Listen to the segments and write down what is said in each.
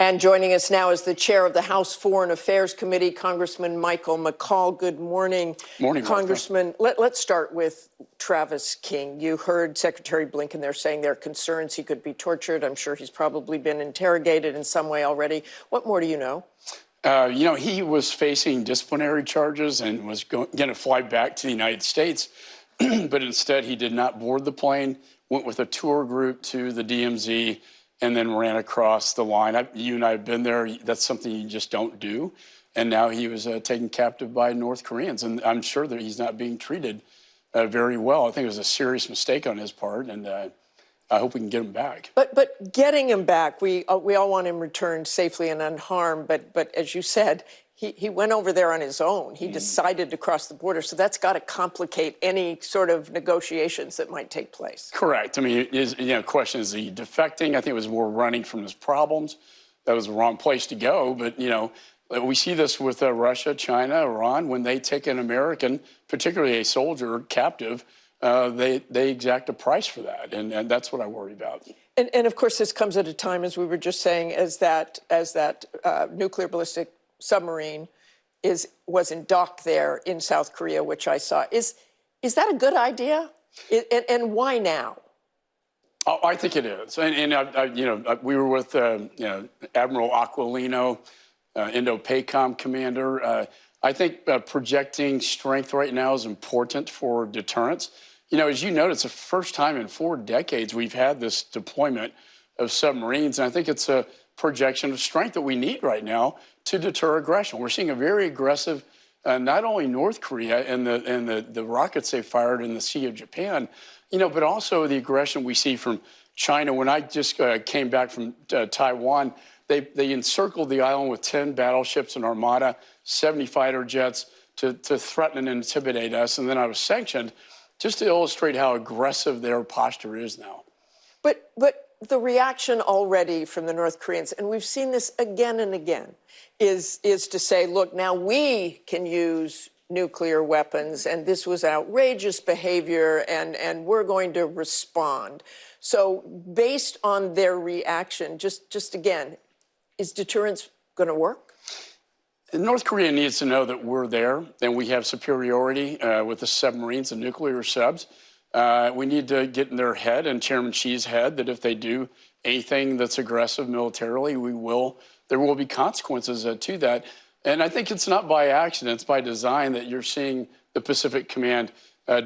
And joining us now is the chair of the House Foreign Affairs Committee, Congressman Michael McCaul. Good morning. Morning, Congressman. Let's start with Travis King. You heard Secretary Blinken there saying there are concerns he could be tortured. I'm sure he's probably been interrogated in some way already. What more do you know? He was facing disciplinary charges and was going to fly back to the United States, but instead he did not board the plane, went with a tour group to the DMZ, and then ran across the line. You and I have been there. That's something you just don't do. And now he was taken captive by North Koreans, and I'm sure that he's not being treated very well. I think it was a serious mistake on his part, and I hope we can get him back. But getting him back, we all want him returned safely and unharmed. But as you said, he went over there on his own. He decided to cross the border. So that's got to complicate any sort of negotiations that might take place. Correct. I mean, question, is he defecting? I think it was more running from his problems. That was the wrong place to go. But, we see this with Russia, China, Iran. When they take an American, particularly a soldier, captive, they exact a price for that. And that's what I worry about. And of course, this comes at a time, as we were just saying, as that nuclear ballistic submarine was in dock there in South Korea, which I saw. Is that a good idea? And why now? Oh, I think it is. We were with Admiral Aquilino, Indo-PACOM commander. I think projecting strength right now is important for deterrence. As you noted, it's the first time in 4 decades we've had this deployment of submarines, and I think it's a projection of strength that we need right now to deter aggression. We're seeing a very aggressive, not only North Korea and the rockets they fired in the Sea of Japan, but also the aggression we see from China. When I just came back from Taiwan, they encircled the island with 10 battleships and armada, 70 fighter jets to threaten and intimidate us. And then I was sanctioned just to illustrate how aggressive their posture is now. But the reaction already from the North Koreans, and we've seen this again and again, is to say, look, now we can use nuclear weapons, and this was outrageous behavior, and we're going to respond. So based on their reaction, just again, is deterrence going to work? North Korea needs to know that we're there, and we have superiority with the submarines and nuclear subs. We need to get in their head and Chairman Xi's head that if they do anything that's aggressive militarily, there will be consequences to that. And I think it's not by accident, it's by design that you're seeing the Pacific Command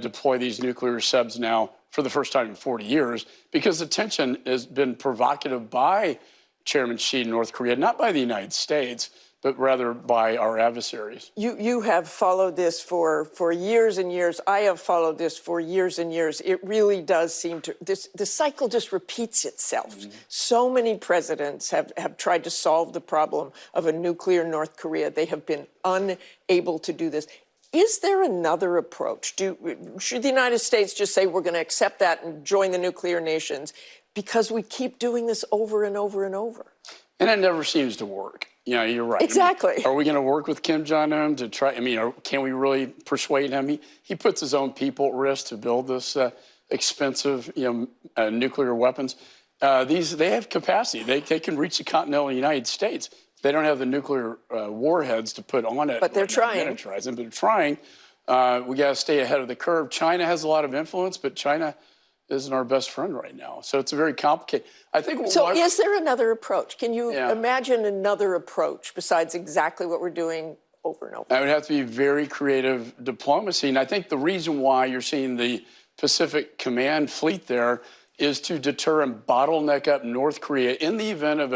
deploy these nuclear subs now for the first time in 40 years, because the tension has been provocative by Chairman Xi in North Korea, not by the United States, but rather by our adversaries. You have followed this for years and years. I have followed this for years and years. It really does seem to, the cycle just repeats itself. So many presidents have tried to solve the problem of a nuclear North Korea. They have been unable to do this. Is there another approach? Should the United States just say we're going to accept that and join the nuclear nations because we keep doing this over and over and over? And it never seems to work. You're right. Exactly. Are we going to work with Kim Jong-un to try? Can we really persuade him? He puts his own people at risk to build this expensive, nuclear weapons. They have capacity. They can reach the continental United States. They don't have the nuclear warheads to put on it. But they're trying. But they're trying. We got to stay ahead of the curve. China has a lot of influence, but China isn't our best friend right now. So it's very complicated. I think. So is there another approach? Can you imagine another approach besides exactly what we're doing over and over? It would have to be very creative diplomacy. And I think the reason why you're seeing the Pacific Command fleet there is to deter and bottleneck up North Korea. In the event of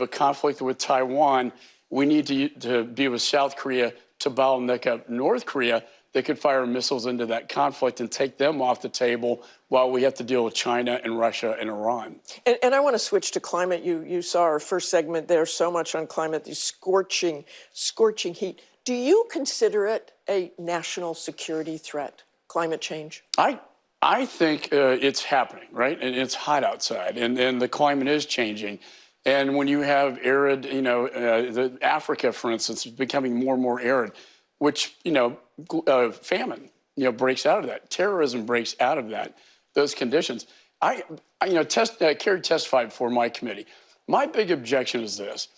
a conflict with Taiwan, we need to be with South Korea to bottleneck up North Korea. They could fire missiles into that conflict and take them off the table while we have to deal with China and Russia and Iran. And I want to switch to climate. You saw our first segment there, so much on climate, the scorching heat. Do you consider it a national security threat, climate change? I think it's happening, right? And it's hot outside, and the climate is changing. And when you have arid, Africa, for instance, is becoming more and more arid, which, famine, breaks out of that. Terrorism breaks out of that, those conditions. Kerry testified for my committee. My big objection is this.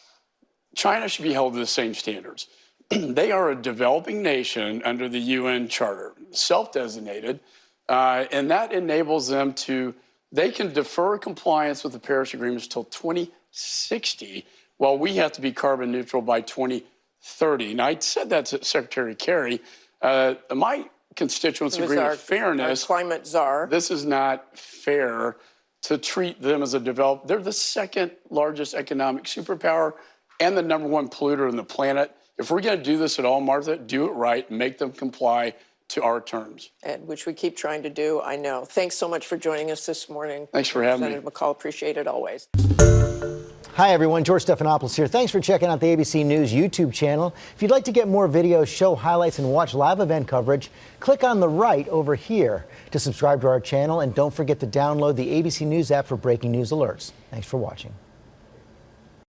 China should be held to the same standards. They are a developing nation under the UN Charter, self-designated, and that enables them to, they can defer compliance with the Paris Agreement till 2060, while we have to be carbon neutral by 2030. And I said that to Secretary Kerry. My constituents agree with fairness. Our climate czar. This is not fair to treat them as a developed. They're the second largest economic superpower and the #1 polluter on the planet. If we're going to do this at all, Martha, do it right, make them comply to our terms. And which we keep trying to do, I know. Thanks so much for joining us this morning. Thanks for having me. Senator McCaul, appreciate it always. Hi, everyone. George Stephanopoulos here. Thanks for checking out the ABC News YouTube channel. If you'd like to get more videos, show highlights, and watch live event coverage, click on the right over here to subscribe to our channel. And don't forget to download the ABC News app for breaking news alerts. Thanks for watching.